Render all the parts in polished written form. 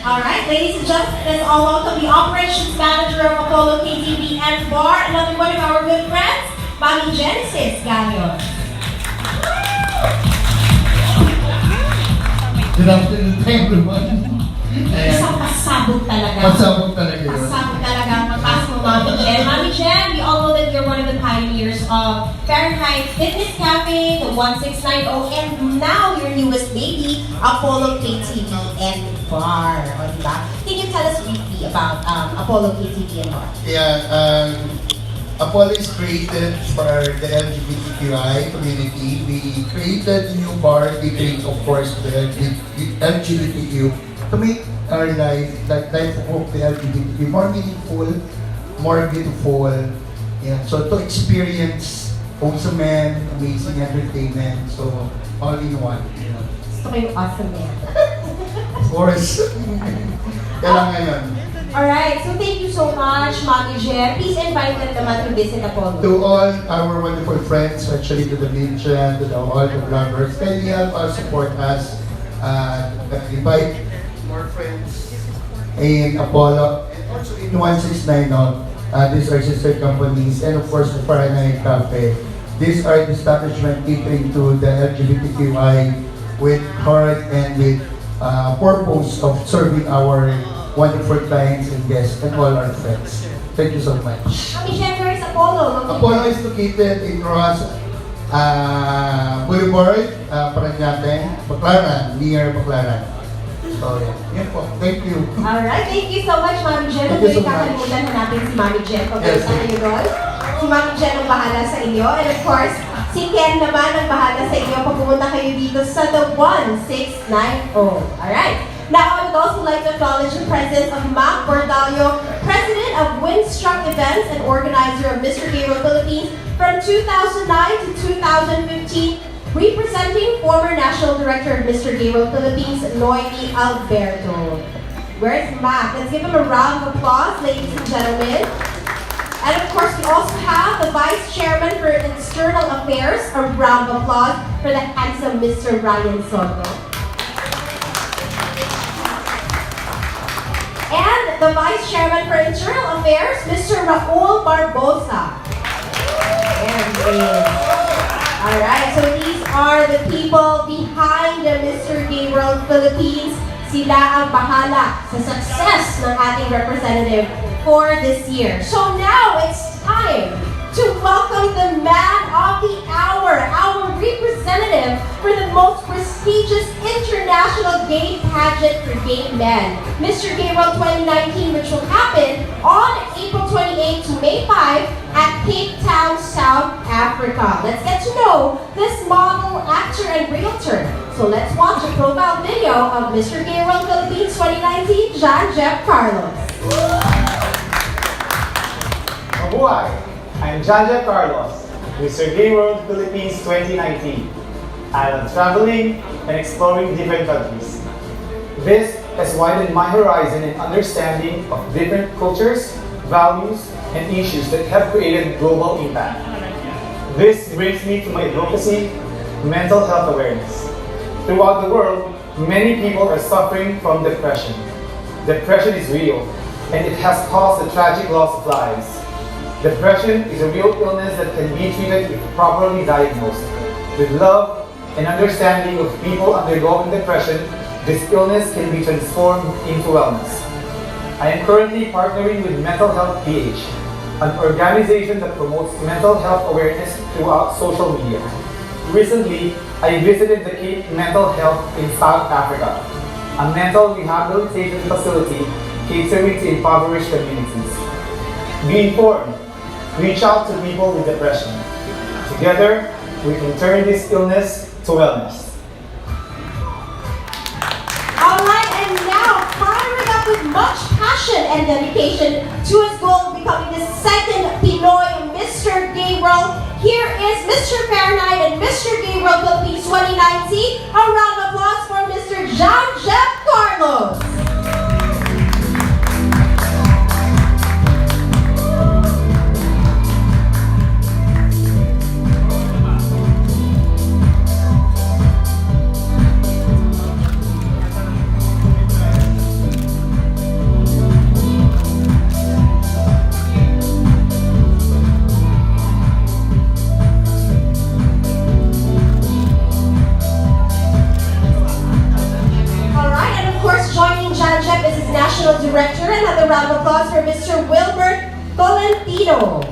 Alright, ladies and gentlemen, let's all welcome the operations manager of Apollo KTV and Bar, another one of our good friends, Mami Janjep. Good afternoon to everyone. Isang pasabog talaga. Pasabog talaga yun. Pasabog talaga ang pagpasok mo, Mami Jen. Mami Jen, we all know that you're one of the pioneers of Fahrenheit Fitness Cafe, the 1690, and now your newest baby, Apollo KTV and Bar. O, diba? Can you tell us briefly about Apollo KTV and Bar? Yeah, Apollo is created for the LGBTQI community. We created a new bar catering, of course, to the LGBTQ to make our life, like life of the LGBTQ, more meaningful, more beautiful. Yeah, so to experience wholesome men, amazing entertainment, so all in one. You know. Gusto ko yung awesome man. Of course. Kailangan yun. Alright, so thank you so much, Mami Jen. Please invite them naman to visit Apollo. To all our wonderful friends, actually to the Vincent, to all the vloggers, can you help us support us? Invite more friends in Apollo and also in 169. These are sister companies, and of course the Fahrenheit Cafe. These are the establishment catering to the LGBTQI with heart and with purpose of serving our wonderful clients and guests and all our friends. Thank you so much. Mami Jen, where is Apollo? Apollo is located in Rojas Boulevard, Paranaque, Baclaran, near Baclaran. So, yeah. Yan po. Thank you. Alright, thank you so much, Mami Jen. Thank you so much. Kakalimutan na natin si Mami Jen. Yes. Pagkita kayo doon. Si Mami Jen ang bahala sa inyo. And of course, si Ken naman ang bahala sa inyo pag pumunta kayo dito sa the 1690. Alright. Now, I would also like to acknowledge the presence of Mac Bordallo, President of Windstruck Events and organizer of Mr. Gay World Philippines from 2009 to 2015, representing former National Director of Mr. Gay World Philippines, Noemi Alberto. Where's Mac? Let's give him a round of applause, ladies and gentlemen. And of course, we also have the Vice Chairman for External Affairs, a round of applause for the handsome Mr. Ryan Soto. And the Vice Chairman for Internal Affairs, Mr. Raul Barbosa. There he is. Alright, so these are the people behind the Mr. Gay World Philippines. Sila ang bahala sa success ng ating representative for this year. So now it's time to welcome the man of the hour, our representative for the most prestigious international gay pageant for gay men, Mr. Gay World 2019, which will happen on April 28 to May 5 at Cape Town, South Africa. Let's get to know this model, actor, and realtor. So let's watch a profile video of Mr. Gay World Philippines 2019, Janjep Carlos. Mabuhay! I'm Janjep Carlos, Mr. Gay World Philippines 2019. I love traveling and exploring different countries. This has widened my horizon in understanding of different cultures, values, and issues that have created global impact. This brings me to my advocacy, mental health awareness. Throughout the world, many people are suffering from depression. Depression is real, and it has caused the tragic loss of lives. Depression is a real illness that can be treated if properly diagnosed. With love and understanding of people undergoing depression, this illness can be transformed into wellness. I am currently partnering with Mental Health PH, an organization that promotes mental health awareness throughout social media. Recently, I visited the Cape Mental Health in South Africa, a mental rehabilitation facility catering to impoverished communities. Be informed. Reach out to people with depression. Together, we can turn this illness to wellness. Alright, and now, firing up with much passion and dedication to his goal of becoming the second Pinoy Mr. Gay World, here is Mr. Fahrenheit and Mr. Gay World Philippines 2019. A round of applause for Mr. Janjep Carlos. of applause for Mr. Wilbert Tolentino.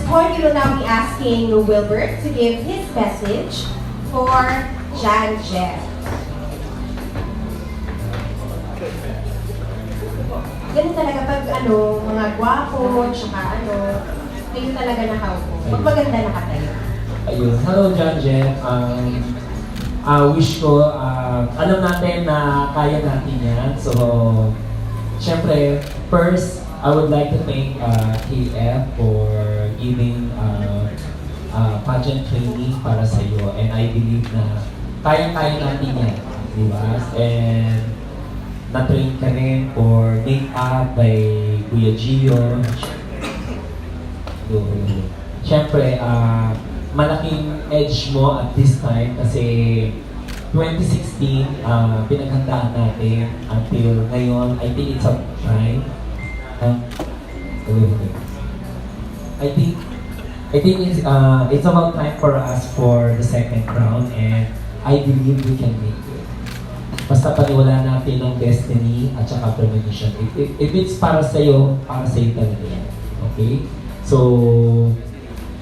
We will now be asking Wilbert to give his message for Janjep. Ganun talaga pag mga gwapo, tsaka kayo talaga nakaupo. Pag maganda nakatayo. Ayun. Hello, Janjep. Wish ko, alam natin na kaya natin yan. So, syempre, first, I would like to thank KF for giving pageant training para sa iyo, and I believe na kaya-kaya natin yan, di ba? And na-train ka rin for make-up by Kuya Gio. Siyempre, malaking edge mo at this time kasi 2016, pinaghandaan natin until ngayon. I think it's a time. I think it's about time for us for the second crown, and I believe we can make it. Basta paniwala natin ng destiny at saka premonition. If it's para sa'yo talaga yan. Okay? So,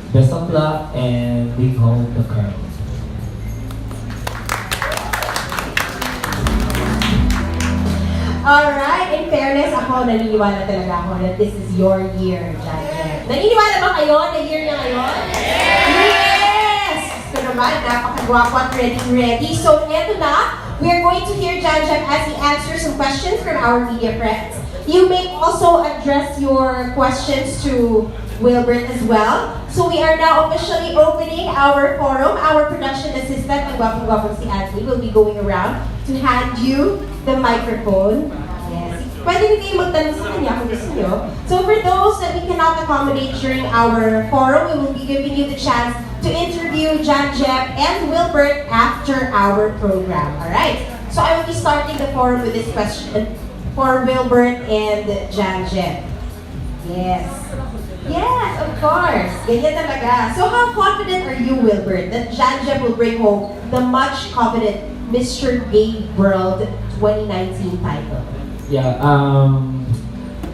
best of luck and bring home the crown. Alright, in fairness, ako naniniwala talaga ako na this is your year, Janjep. Naniniwala ba kayo na year niya ngayon? Yes! So naman, napakagwapo at ready. So, eto na, we are going to hear Janjep as he answers some questions from our media friends. You may also address your questions to Wilbert as well. So we are now officially opening our forum. Our production assistant, ang gwapong-gwapong si Anthony, will be going around to hand you the microphone. Yes. Pwede na kayo magtanong sa kanya kung gusto nyo. So for those that we cannot accommodate during our forum, we will be giving you the chance to interview Janjep and Wilbert after our program. Alright? So I will be starting the forum with this question for Wilbert and Janjep. Yes. Yes, of course. Ganyan talaga. So how confident are you, Wilbert, that Janjep will bring home the much coveted Mr. Gay World 2019 title? Yeah,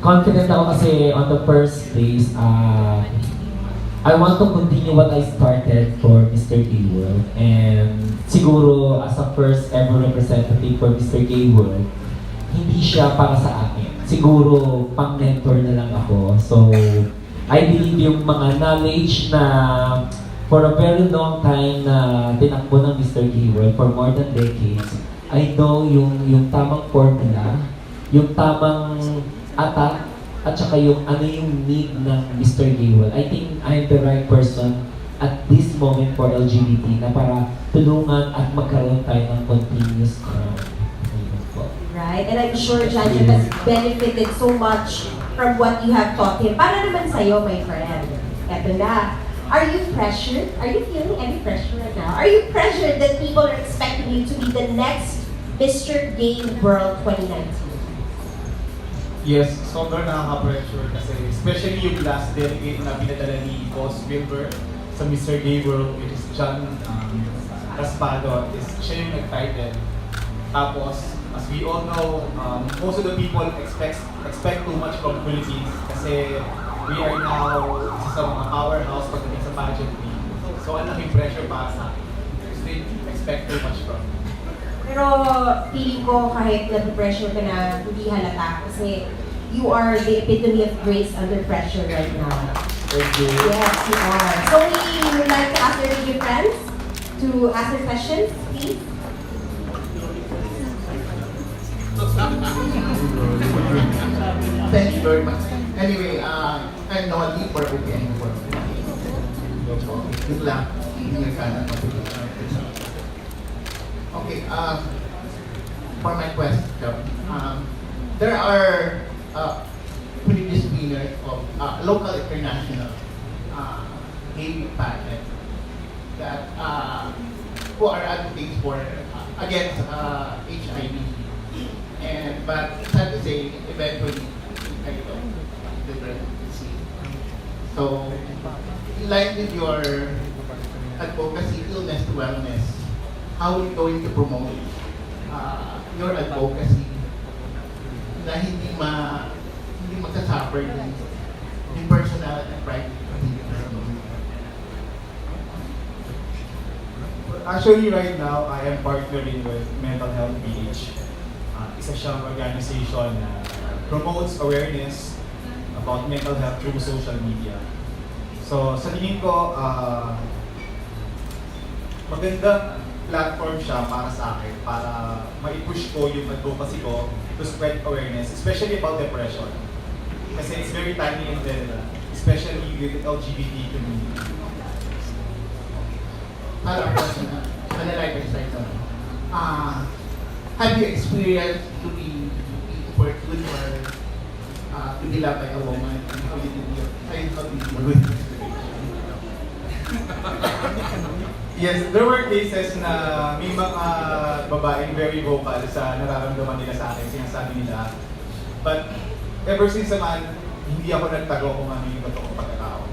confident ako kasi on the first place, I want to continue what I started for Mr. Gay World. And siguro as a first ever representative for Mr. Gay World, hindi siya para sa akin. Siguro pang-mentor na lang ako. So, I believe yung mga knowledge na for a very long time na tinakbo ng Mr. Gay World for more than decades, I know yung tamang formula, yung tamang attack, at saka yung ano yung need ng Mr. Gay World. I think I'm the right person at this moment for LGBT na para tulungan at magkaroon tayo ng continuous growth. Right? And I'm sure Janjep has benefited so much from what you have taught him. Para naman sa'yo, my friend. Eto na. Are you pressured? Are you feeling any pressure right now? Are you pressured that people are expecting you to be the next Mr. Gay World 2019? Yes, sobrang nakaka-pressure kasi especially yung last delegate na pinadala ni Boss Wilbert sa Mr. Gay World, which is John Raspado, is siya yung nag-title. Tapos, as we all know, most of the people expect too much from Philippines kasi we are now isa sa mga powerhouse pagdating sa pageantry. So, ang laking pressure para sa akin. Because they expect too much from me. Pero feeling ko kahit na-pressure ka na hindi halata kasi you are the epitome of grace under pressure right now. Thank you. Yes, you are. So we would like to ask our media friends to ask their questions, please. Thank you very much. Anyway, I'm not deep for okay anymore. Good luck. Okay, for my question, there are previous winners of local international gaming pageant that who are advocates for against HIV. And but sad to say, eventually, kind of the presidency. So, in line with your advocacy, illness to wellness, how are you going to promote your advocacy na hindi magsasuffer yung personal and private activities? Actually, right now, I am partnering with Mental Health PH. Isa siyang organization na promotes awareness about mental health through social media. So, sa tingin ko, magandang platform siya para sa akin, para ma-push ko yung advocacy ko to spread awareness, especially about depression. Kasi it's very timely and relevant, especially with the LGBT community. Have you experienced to be pursued or to be loved by a woman? Yes, there were cases na may mga babaeng very vocal sa nararamdaman nila sa akin, sinasabi nila. But ever since naman, hindi ako nagtago kung ano yung totoong pagkatao.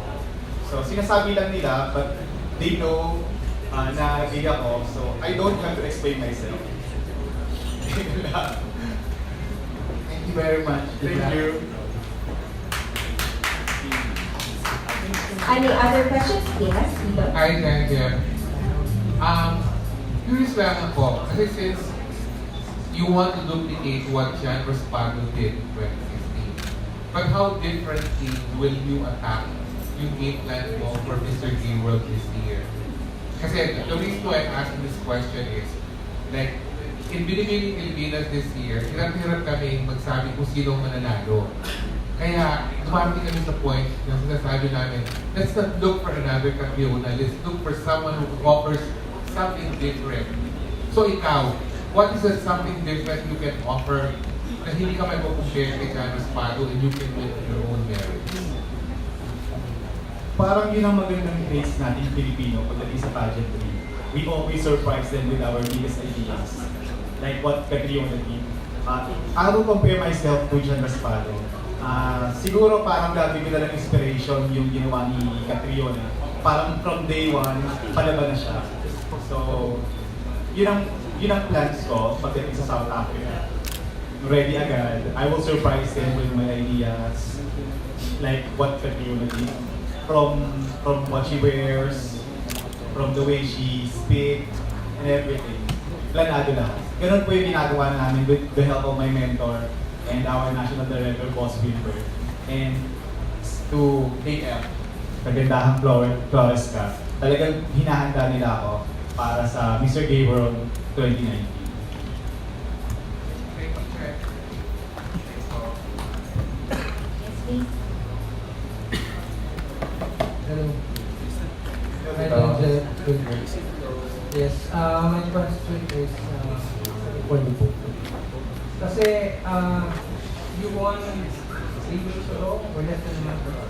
So sinasabi lang nila, but they know na gay ako, so I don't have to explain myself. Thank you very much. Thank you. Any other questions? Yes, Tito. Hi, Janjep. Curious lang ako, kasi since you want to duplicate what Jan Raspado did in 2015, but how differently will you attack yung game plan mo for Mr. Gay World this year? Kasi the reason why I'm asking this question is, like, in Binibining Pilipinas this year, hirap-hirap kami magsabi kung sino mananalo. Kaya, dumating kami sa point na sinasabi namin, let's not look for another Catriona, let's look for someone who offers something different. So ikaw, what is that something different you can offer na hindi ka may compare kay Jan Raspado and you can win your own merit? Parang yun ang magandang traits natin Pilipino pagdating sa pageantry. We always surprise them with our biggest ideas. Like what Catriona did. I will compare myself to Jan Raspado. Siguro parang lagi ko nalang inspiration yung ginawa ni Catriona. Parang from day one, palaban na siya. So, yun ang plans ko pagdating sa South Africa. Ready agad. I will surprise them with my ideas. Like what Catriona did. From what she wears, from the way she speaks, and everything. Planado lahat. Ganun po yung ginagawa namin with the help of my mentor and our National Director, Boss Wilbur. And to AF, kagandahang Flores ka, talagang hinahanda nila ako para sa Mr. Gay World 2019. Yes, please. Hello. Hi, Janjep. Yes, my question is for the book. Kasi you won 3 weeks ago or less than a month ago?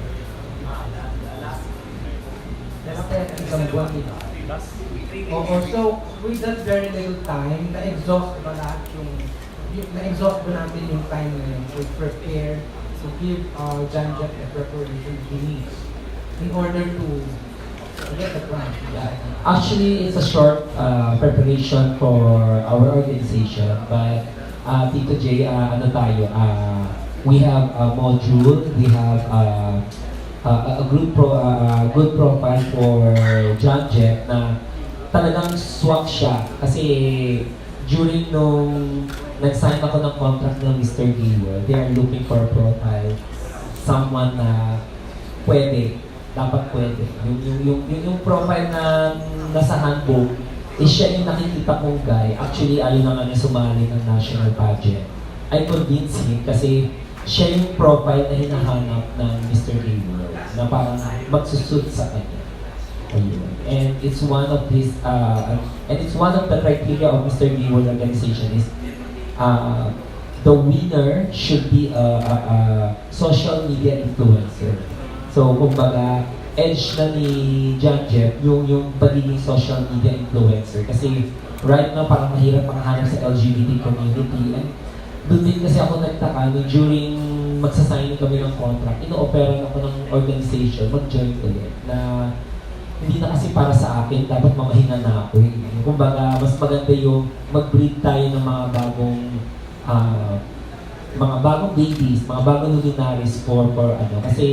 Less than isang buwan din. Oo, so with that very little time, na-exhaust ba lahat na-exhaust ba natin yung time na yun to prepare, to give Janjep the preparation he needs in order to get the plan? Yeah. Actually, it's a short preparation for our organization, but Tito J, we have a module, we have a good profile for Janjep na talagang swak siya kasi during nung nag-sign ako ng contract ng Mr. Giwer, they are looking for a profile, someone na dapat pwede. Yung profile na nasa handbook, siya yung nakikita kong guy. Actually, ayaw na nga niya sumali ng national pageant. I convinced him kasi siya yung profile na hinahanap ng Mr. Gamer na parang magsusud sa kanya. Ayun. And it's one of the criteria of Mr. Gamer organization is the winner should be a social media influencer. So, kumbaga, edge na ni Janjep yung pagiging social media influencer. Kasi right now, parang mahirap makahanap sa LGBT community. And doon din kasi ako nagtaka, during magsasign kami ng contract, ino-operan ako ng organization, mag-join ulit, na hindi na kasi para sa akin, dapat mamahina na ako. Kumbaga, mas maganda yung mag-breed tayo ng mga bagong babies, mga bagong luminaries for ano. Kasi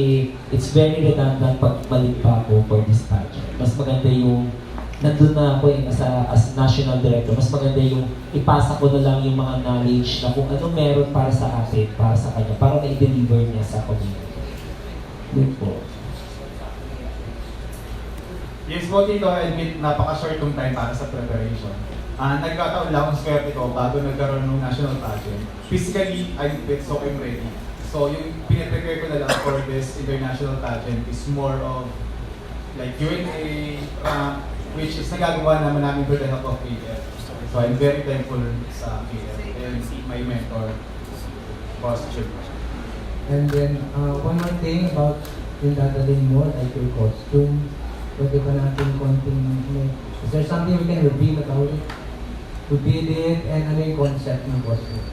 it's very redundant pag balik pa ako for this pageant. Mas maganda yung nandun na ako as national director, mas maganda yung ipasa ko na lang yung mga knowledge na kung ano meron para sa atin, para sa kanya, para na-deliver niya sa community. Yun po. Yes po, Tito, I admit, napaka-short yung time para sa preparation. Nagkataon lang ang swerte ko bago nagkaroon ng national pageant. Physically, I'm fit, so I'm ready. So yung pinaprepare ko na lang for this international pageant is more of like Q&A, which is nagagawa naman namin with the help of PF. So I'm very thankful sa PF and my mentor, Boss Chip. And then, one more thing about yung dadalhin mo, like your costume. Pwede ba natin konting, is there something we can reveal about it? Reveal it, and ano yung concept ng costume?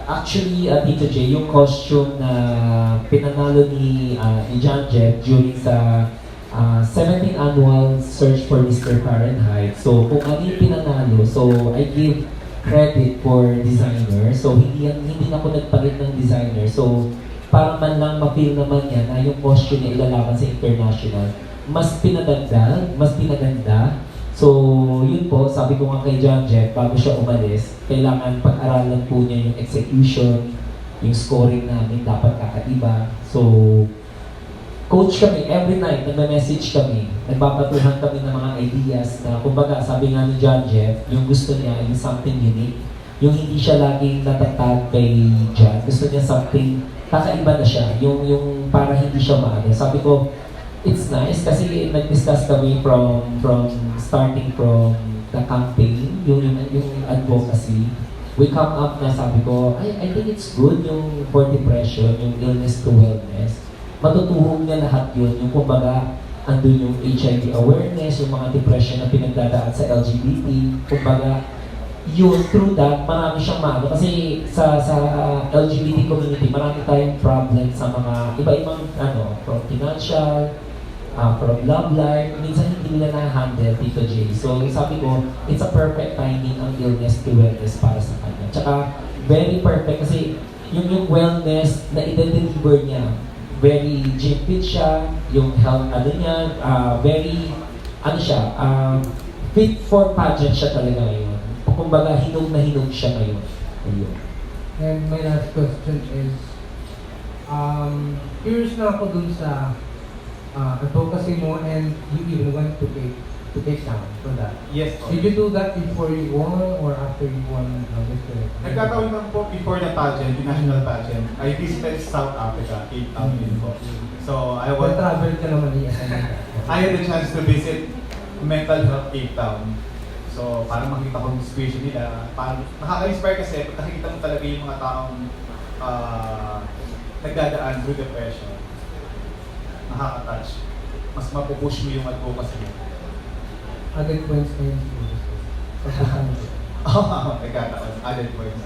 Actually, Tito J, yung costume na pinanalo ni Janjep during sa 17th annual search for Mr. Fahrenheit. So, kung ano yung pinanalo, so I give credit for designer. So, hindi na ako nagpalit ng designer. So, para man lang ma-feel naman niya na yung costume niya ilalaban sa international, mas pinadagdag, mas pinaganda. So, yun po, sabi ko nga kay Janjep, bago siya umalis, kailangan pag-aralan po niya yung execution, yung scoring namin, dapat kakaiba. So, coach kami, every night, nagme-message kami, nagbabatuhan kami ng mga ideas na, kumbaga, sabi nga ni Janjep, yung gusto niya yung something unique. Yung hindi siya laging natatag kay Jan, gusto niya something, kakaiba na siya, yung para hindi siya maano. Sabi ko, it's nice kasi nag-discuss kami from starting from the campaign, yung advocacy. We come up na sabi ko, I think it's good yung for depression, yung illness to wellness. Matutuhog niya lahat yun, yung kumbaga, andun yung HIV awareness, yung mga depression na pinagdadaan sa LGBT. Kumbaga, yun, through that, marami siyang maano. Kasi sa LGBT community, marami tayong problem sa mga iba-ibang, from financial, from love life, minsan hindi nila na-handle, Tito J. So, sabi ko, it's a perfect timing ang illness to wellness para sa kanya. Tsaka, very perfect kasi yung wellness na i-deliver niya, very gym fit siya, yung health, niya, very, fit for pageant siya talaga ngayon. Kumbaga, hinog na hinog siya ngayon. Ayun. And my last question is, curious na ako dun sa advocacy mo, and you even went to Cape Town for that. Yes po. Did you do that before you won or after you won Mr. Nagkataon lang po before the pageant, the national pageant, I visited South Africa, Cape Town din po. So I Travel ka naman niya. I had the chance to visit mental health Cape Town. So para makita ko yung situation nila, parang nakaka-inspire kasi pag nakikita mo talaga yung mga taong nagdadaan through depression. Nakaka-touch. Mas mapupush mo yung advocacy mo. Added points na yun. Nagkataon. Added points.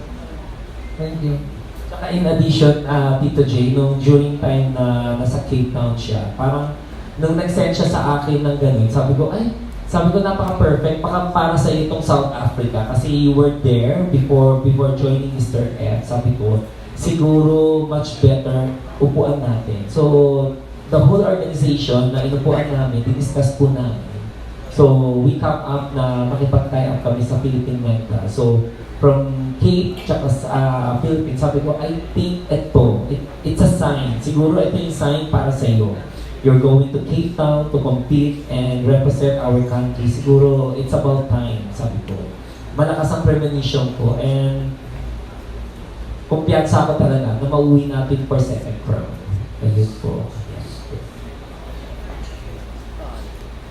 Thank you. Saka in addition, Tito J, during time na nasa Cape Town siya, parang nung nag-send siya sa akin ng ganun, sabi ko napaka-perfect, para sa iyo itong South Africa kasi you were there before joining Mr. F. Sabi ko, siguro much better upuan natin. So, the whole organization na inupuan namin, diniscuss po namin. So, we come up na makipag-tie up kami sa Philippine Mental. So, from Cape, tsaka sa Philippines, sabi ko, I think it's a sign. Siguro ito yung sign para sa iyo. You're going to Cape Town to compete and represent our country. Siguro, it's about time, sabi ko. Malakas ang premonition ko and kumpiyansa ko talaga na mauwi natin for second crown. Ayun po.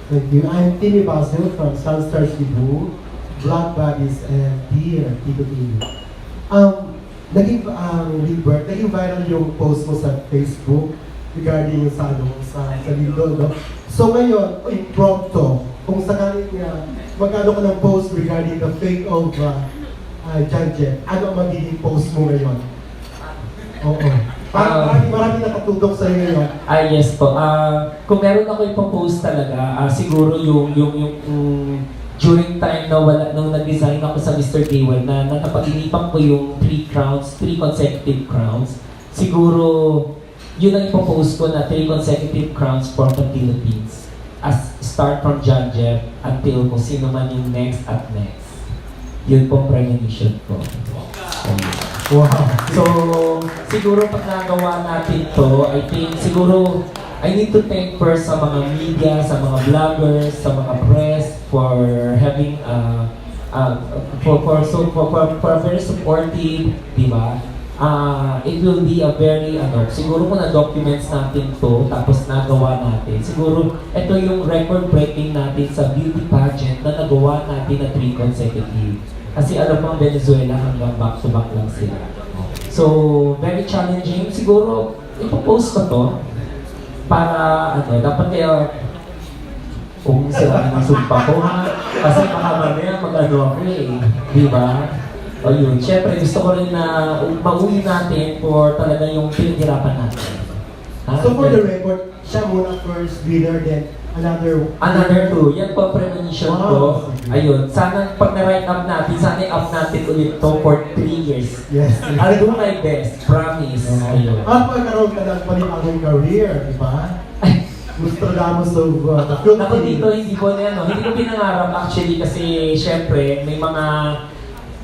Thank you. I'm Timmy Basil from Sunstar Cebu, Black Buddies, and Dear Tito Tito. naging viral yung post mo sa Facebook regarding yung sa Lindo, no? So ngayon, impromptu, kung sakaling magkano ka ng post regarding the fate of Janjep, ano ang magiging post mo ngayon? Oo. Marami nakatutok sa iyo ngayon. Yes po. Kung meron ako ipopost talaga, siguro yung during time na nung nag-design ako sa Mr. Gaywell na napag-inipan ko yung 3 consecutive crowns, siguro yun ang ipopost ko na 3 consecutive crowns for the Philippines. As start from Janjep until kung sino man yung next at next. Yun po premonition ko. Wow. So, siguro pag nagawa natin to, I think siguro I need to thank first sa mga media, sa mga vloggers, sa mga press for having for very supportive, di ba? It will be a very siguro kung na-documents natin to tapos nagawa natin. Siguro ito yung record-breaking natin sa beauty pageant na nagawa natin na 3 consecutive. Kasi alam mo, Venezuela hanggang back-to-back lang sila. So, very challenging. Siguro, ipopost ko to para, dapat kaya kung sila ng sumpa ko ha. Kasi baka mamaya mag-ano ako Di ba? O yun. Siyempre, gusto ko rin na mauwi natin for talaga yung pinaghirapan natin. So for the record, siya muna first winner, then another 2. Yan po ang premonition ko. Ayun. Sana pag na-write up natin, sana i-up natin ulit to for 3 years. Yes. I'll do my best. Promise. Ayun. Magkaroon ka ng panibagong career, di ba? Gusto Ramos of the Ako dito, hindi ko pinangarap actually kasi syempre may mga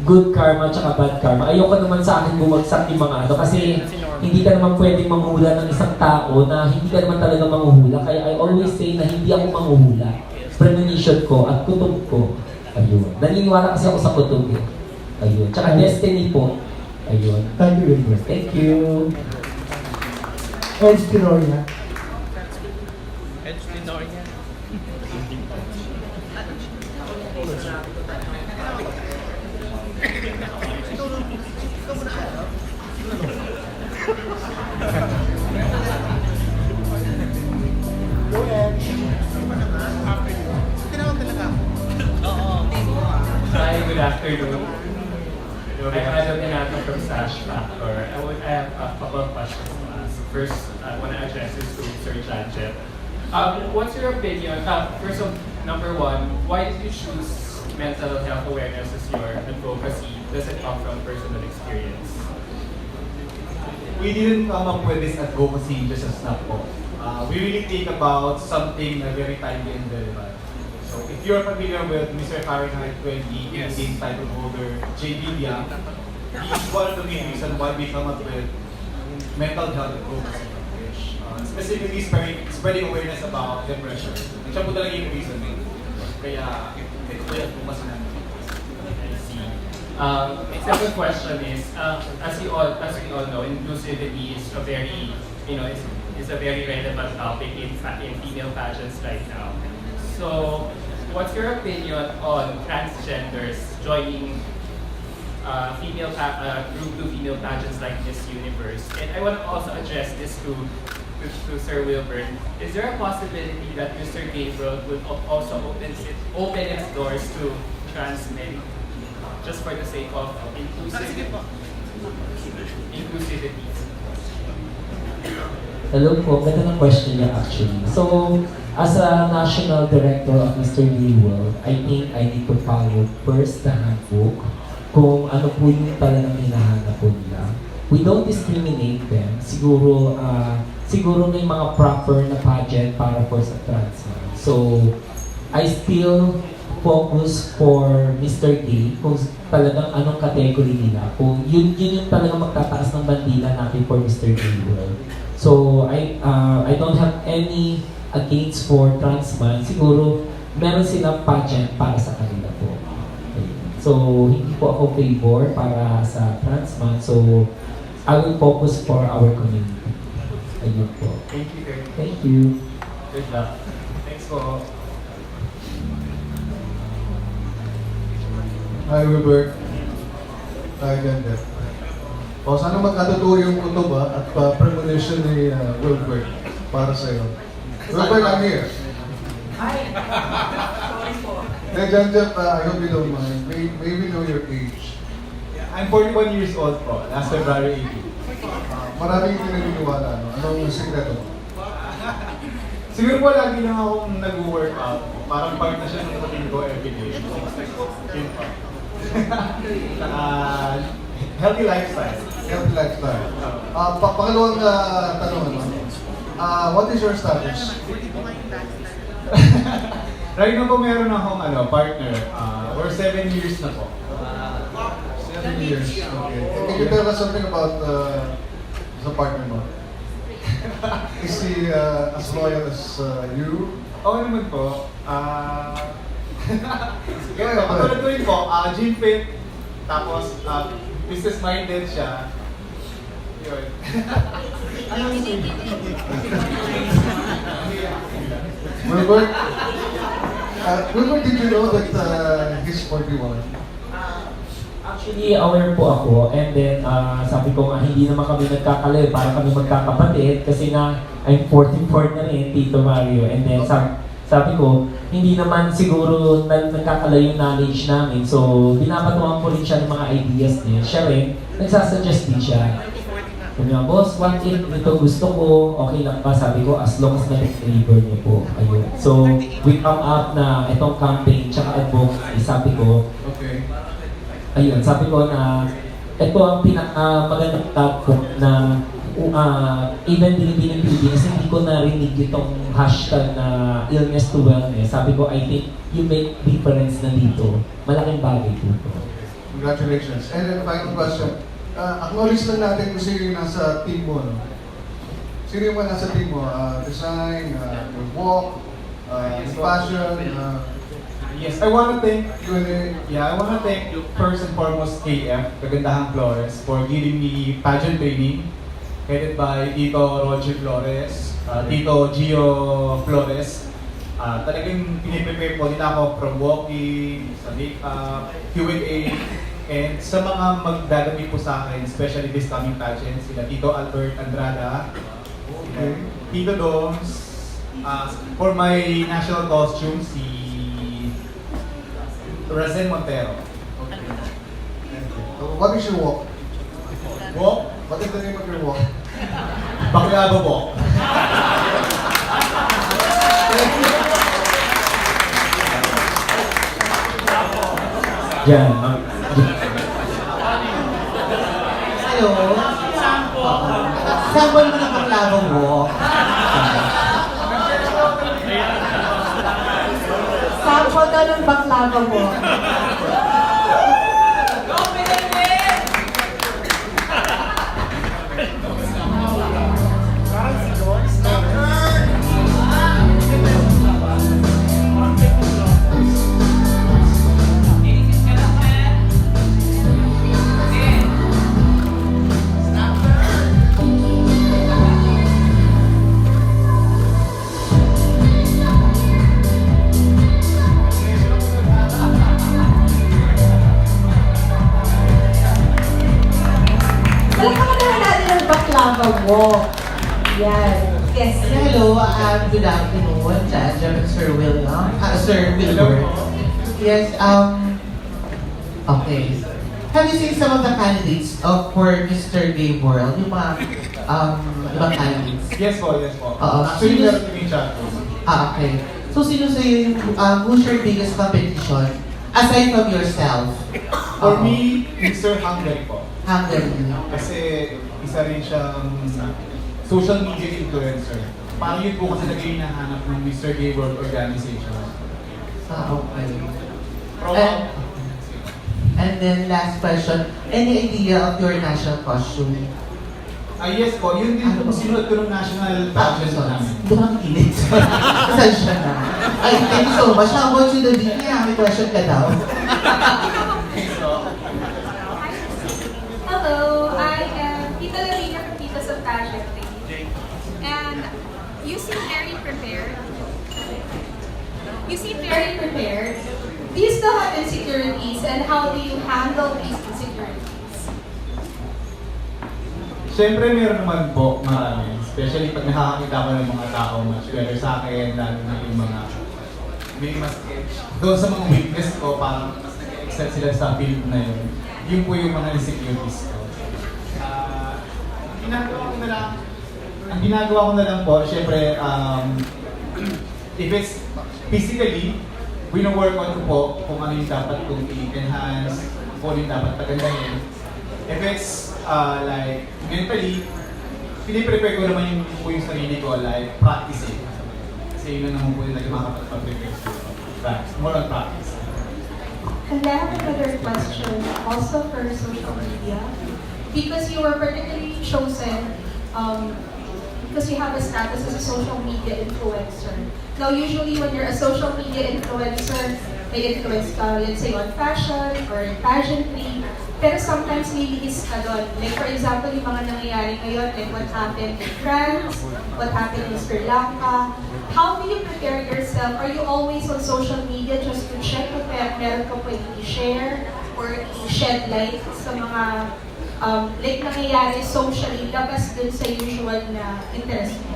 good karma at bad karma. Ayoko naman sa akin bumagsak yung mga kasi hindi ka naman pwedeng manghula ng isang tao na hindi ka naman talaga manghuhula. Kaya I always say na hindi ako manghuhula. Premonition ko at kutob ko. Ayun. Naniniwala kasi ako sa kutob Ayun. Tsaka destiny po. Ayun. Thank you very much. Thank you. Edge Tenoria. Hi, good afternoon. I'm Adam Inato from Sash Factor. I have a couple of questions to ask. First, I want to address this to Sir Janjep. What's your opinion? First of number 1, why did you choose mental health awareness as your advocacy? Does it come from personal experience? We didn't come up with this advocacy just as snap po. We really think about something na very timely and relevant. So if you're familiar with Mr. Fahrenheit 20, Yes. Game title holder, J.B. Liang, he's one of the main reasons why we come up with mental health advocacy, which specifically spreading awareness about depression. Siya po talaga yung reason. Kaya ito po yung advocacy namin. Second question is, as we all know, inclusivity is a very, it's a very relevant topic in female pageants right now. So, what's your opinion on transgenders joining group 2 female pageants like Miss Universe? And I want to also address this to Sir Wilburn. Is there a possibility that Mr. Gabriel would also open its doors to trans men? Just for the sake of inclusivity. Hello po, ganda ng question niya actually. So, as a national director of Mr. Gaywell, I think I need to follow first the handbook kung ano po yung talagang hinahanap po nila. We don't discriminate them. Siguro may mga proper na pageant para for sa trans men. So, I still focus for Mr. Gay kung talagang anong category nila. Kung yun yung talagang magtataas ng bandila natin for Mr. Gay World. So, I don't have any against for trans man. Siguro, meron silang pageant para sa kanila po. Okay. So, hindi po ako favor para sa trans man. So, I will focus for our community. Ayun po. Thank you very much. Thank you. Good luck. Thanks po. Hi, Wilbert. Hi, Janjep. O, sana magkatotoo yung kutob at premonition ni Wilbert para sa'yo. Wilbert, I'm here. Hey, Janjep, I hope you don't mind. May we know your age? I'm 41 years old po, last February 18. Maraming hindi naniniwala, no? Anong sikreto? Siguro po lagi lang akong nag-workout. Parang part na siya ng routine ko everyday. Yun po. Healthy lifestyle. Healthy lifestyle. Pangalawang tanong, ano? What is your status? Right now po meron akong partner. We're 7 years na po. 7 years. Okay. Can you tell us something about the partner mo? Is he as loyal as you? Oo naman po. Katulad ko rin po, gym fit, tapos business-minded siya. Yun. Wilbert, Wilbert, did you know that he's 41? Actually, aware po ako, and then sabi ko nga hindi naman kami nagkakalayo, para kami magkakapatid kasi nga I'm 44 na rin, Tito Mario, and then sabi ko, hindi naman siguro nagkakalayo yung knowledge namin, so pinapatuan ko rin siya ng mga ideas niya. Siya rin, nagsasuggest din siya. Sabi nga, boss, what if ito gusto ko, okay lang ba? Sabi ko, as long as na-deliver niyo po. Ayun. So, we come up na itong campaign, tsaka advocacy, sabi ko, Okay. ayun, sabi ko na ito ang magandang topic na even din Pilipinas, hindi ko narinig itong hashtag na illness to wellness. Sabi ko, I think you make difference na dito. Malaking bagay po ito. Congratulations. And then final question. Acknowledge lang natin kung sino yung nasa team mo. No? Sino yung mga nasa team mo? Design, your walk, your fashion, Yes, I want to thank Q&A. I want to thank first and foremost KF, Kagandahang Flores, for giving me pageant training, headed by Tito Roger Flores, Tito Gio Flores. Talagang piniprepare po nila ako from walking, sa makeup, Q&A, and sa mga magdadami po sa akin, especially this coming pageant, sila Tito Albert Andrada, Tito Doms, for my national costume, si Razen Montero. Okay. What is your walk? Walk, What is the name of your walk? Baklava walk. Diyan. Hello? Sample mo na baklavang walk. Sample daw ng baklava mo. Palakpakan naman natin ang baklava walk. Yan. Yes. Hello, good afternoon, Janjep and Sir William. Sir Wilbur. Yes, okay. Have you seen some of the candidates for Mr. Gay World? Yung mga ibang candidates? Yes po, yes po. Sino- Actually, meron kaming chat room. Okay. So, sino sa'yo yung who's your biggest competition aside from yourself? For me, Mr. Hungary po. Hungary. Kasi isa rin siyang social media influencer. Parang yun po kasi naging hinahanap ng Mr. Gay World Organization. Okay. Promo. And then last question, any idea of your national costume? Yes po, yun din po sinunod ko ng national pageant namin. Hindi ko nakikinig. Pasensya na. Ay, thank you so much. How about you, David? May question ka daw. Hello, I am Tita Lavina from Titas of Pageant. And you seem very prepared. You seem very prepared. Do you still have insecurities and how do you handle these insecurities? Siyempre meron naman po, marami. Especially pag nakakakita ko ng mga tao much better sa akin, lalo na yung mga may mas edge. Doon sa mga weakness ko, parang mas nag-excel sila sa field na yun. Yun po yung mga insecurities ko. Ang ginagawa ko na lang po, siyempre, if it's physically, wino-work on ko po kung ano yung dapat kong i-enhance, kung ano yung dapat pagandahin. If it's like mentally, piniprepare ko naman yung sarili ko, like practicing. Kasi yun na naman po yung makakapag-prepare ko. More on practice. And I have another question, also for social media. Because you were particularly chosen, because you have a status as a social media influencer. Now, usually when you're a social media influencer, may influence ka, let's say, on fashion or pageantry. Pero sometimes may lihis ka doon. Like for example, yung mga nangyayari ngayon, like what happened in France, what happened in Sri Lanka. How do you prepare yourself? Are you always on social media just to check kung meron ka pwede i-share or i-shed light sa mga like nangyayari socially, labas dun sa usual na interest mo?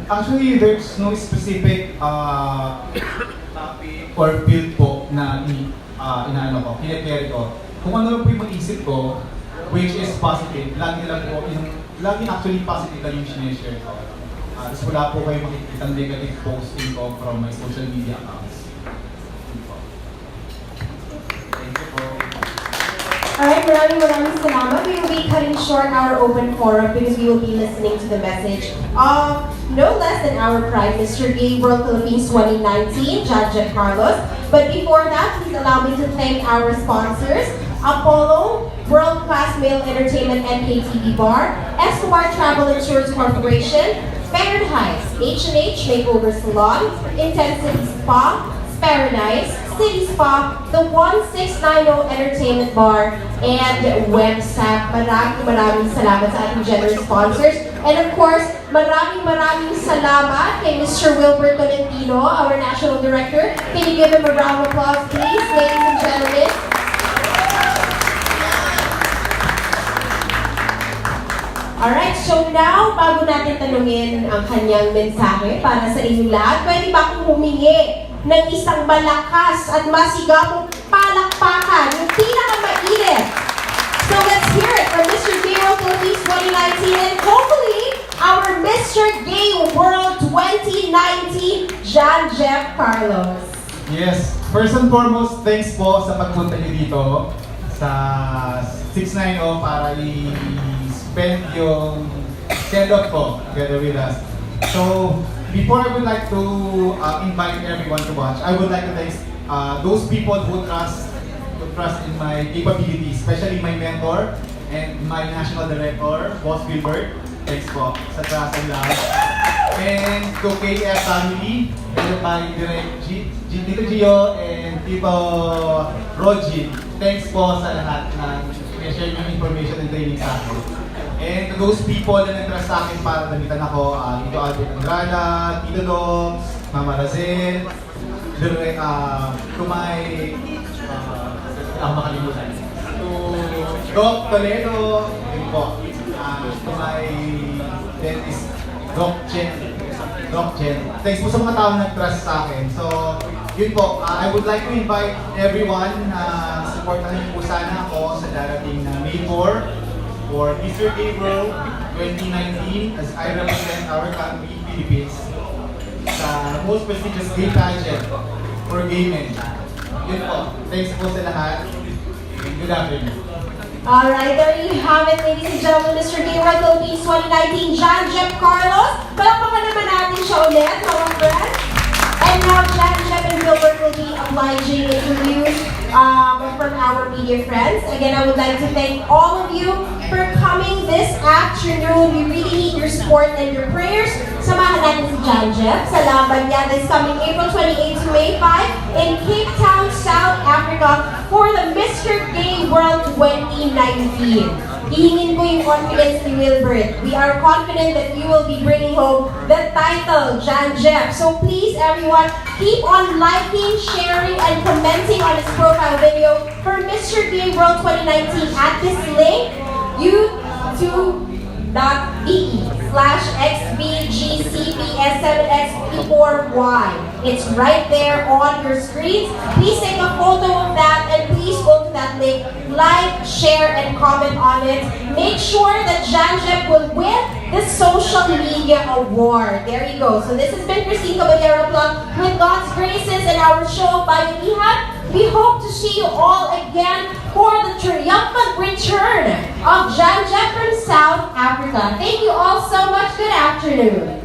Actually, there's no specific topic or field po na inaano ko, pinipare ko. Kung ano lang po yung mag-isip ko, which is positive, lagi actually positive lang yung sinishare ko. Tapos wala po kayo makikita ng negative posting ko from my social media accounts. Thank you po. Alright, maraming salamat. We will be cutting short our open forum because we will be listening to the message of no less than our pride, Mr. Gay World Philippines 2019, Janjep Carlos. But before that, please allow me to thank our sponsors, Apollo, World Class Mail Entertainment and KTV Bar, Escobar Travel Insurance Corporation, Paradise, H&H Makeover Salon, Intensity Spa, Paradise, City Spa, the 1690 Entertainment Bar, and WebSap. Maraming salamat sa ating generous sponsors. And of course, maraming salamat kay Mr. Wilbert Tolentino, our National Director. Can you give him a round of applause, please, ladies and gentlemen? Alright, so now, bago natin tanungin ang kanyang mensahe para sa inyong lahat, pwede ba akong humingi ng isang malakas at masigabong palakpakan, yung pinakamainit? So let's hear it from Mr. Gay World Philippines 2019 and hopefully our Mr. Gay World 2019, Janjep Carlos. Yes, first and foremost, thanks po sa pagpunta niyo dito sa 690 para i-spend yung send-off ko together with us. So, before I would like to invite everyone to watch, I would like to thank those people who trust in my capabilities, especially my mentor and my national director, Boss Wilbert. Thanks po sa trust and love. And to KF family, and by Direct Tito Gio and Tito Roji. Thanks po sa lahat na share yung information and training sa akin. And to those people na nag-trust sa akin para namitan ako, Tito Albert Andrada, Tito Dogs, Mama Razel, to my, makalimutan. To Doc Toledo, yun po. To my dentist, Doc Chen. Thanks po sa mga tao na nag-trust sa akin. So, yun po, I would like to invite everyone na supportan niyo po sana ako sa darating na May 4 for Mr. Gay World 2019 as I represent our country, Philippines, sa most prestigious gay pageant for gay men. Yun po, thanks po sa lahat. Good afternoon. Alright, there you have it, ladies and gentlemen, Mr. Gay World Philippines 2019, Janjep Carlos. Palakpakan naman natin siya ulit, mga friends. And now, Janjep and Gilbert will be obliging interviews from our media friends. Again, I would like to thank all of you for coming this afternoon. We really need your support and your prayers. Samahan natin si Janjep sa laban niya this coming April 28 to May 5 in Cape Town, South Africa for the Mr. Gay World 2019. Hihingin ko yung confidence ni Wilbert. We are confident that you will be bringing home the title, Janjep. So please, everyone, keep on liking, sharing, and commenting on his profile video for Mr. Gay World 2019 at this link. You to janjep.be/xbgcps7xp4y. It's right there on your screens. Please take a photo of that and please go to that link, like, share, and comment on it. Make sure that Janjep will win the social media award. There you go. So this has been Christine Caballero Plum with God's graces and our show by Ihab. We hope to see you all again for the triumphant return of Janjep from South Africa. Thank you all so much. Good afternoon.